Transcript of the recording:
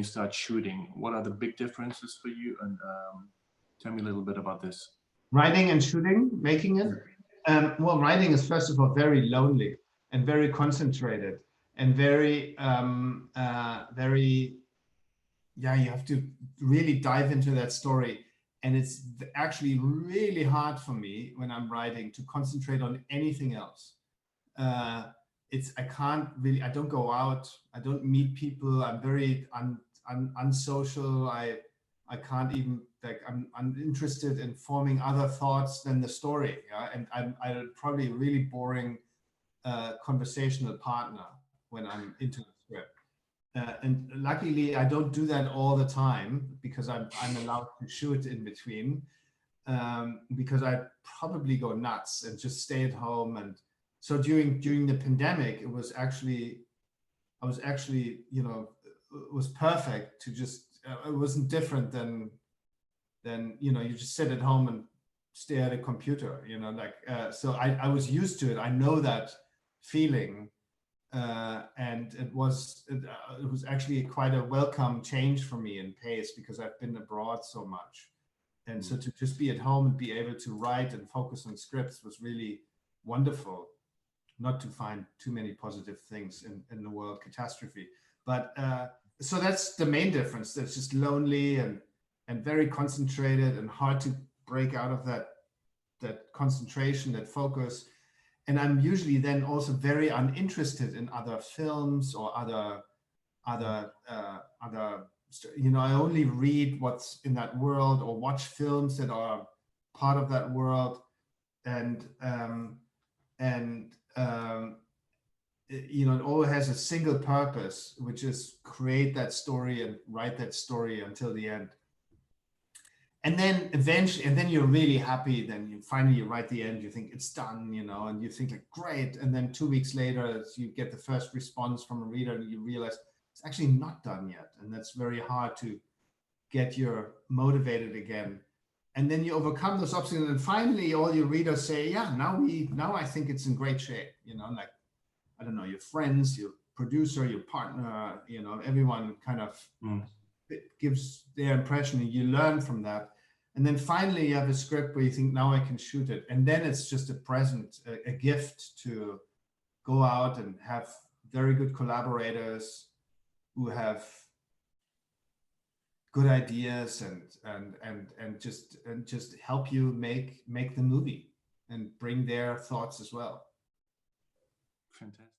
you start shooting? What are the big differences for you? And tell me a little bit about this. Writing and shooting, making it? Well, writing is first of all very lonely and very concentrated and very, yeah, you have to really dive into that story. And it's actually really hard for me when I'm writing to concentrate on anything else. I can't really, I don't go out, I don't meet people, I'm very unsocial. I can't even, like, I'm interested in forming other thoughts than the story. Yeah? And I'm probably a really boring conversational partner when I'm into the script. And luckily, I don't do that all the time because I'm allowed to shoot in between, because I probably go nuts and just stay at home. And so during the pandemic, I was actually, you know, it was perfect to just, it wasn't different than, you know, you just sit at home and stare at a computer, you know, like, so I was used to it. I know that feeling. And it was actually quite a welcome change for me in pace because I've been abroad so much. And so to just be at home and be able to write and focus on scripts was really wonderful. Not to find too many positive things in the world catastrophe. But so that's the main difference. That's just lonely and very concentrated and hard to break out of that concentration, that focus. And I'm usually then also very uninterested in other films or other, you know, I only read what's in that world or watch films that are part of that world. And you know, it all has a single purpose, which is create that story and write that story until the end. And then eventually, and then you're really happy. Then you finally write the end. You think it's done, you know, and you think like great. And then 2 weeks later, you get the first response from a reader, and you realize it's actually not done yet. And that's very hard to get you motivated again. And then you overcome those obstacles, and finally, all your readers say, "Yeah, now I think it's in great shape." You know, like, I don't know, your friends, your producer, your partner, you know, everyone kind of gives their impression, and you learn from that. And then finally you have a script where you think, now I can shoot it. And then it's just a present, a gift to go out and have very good collaborators who have good ideas and just help you make the movie and bring their thoughts as well. Fantastic.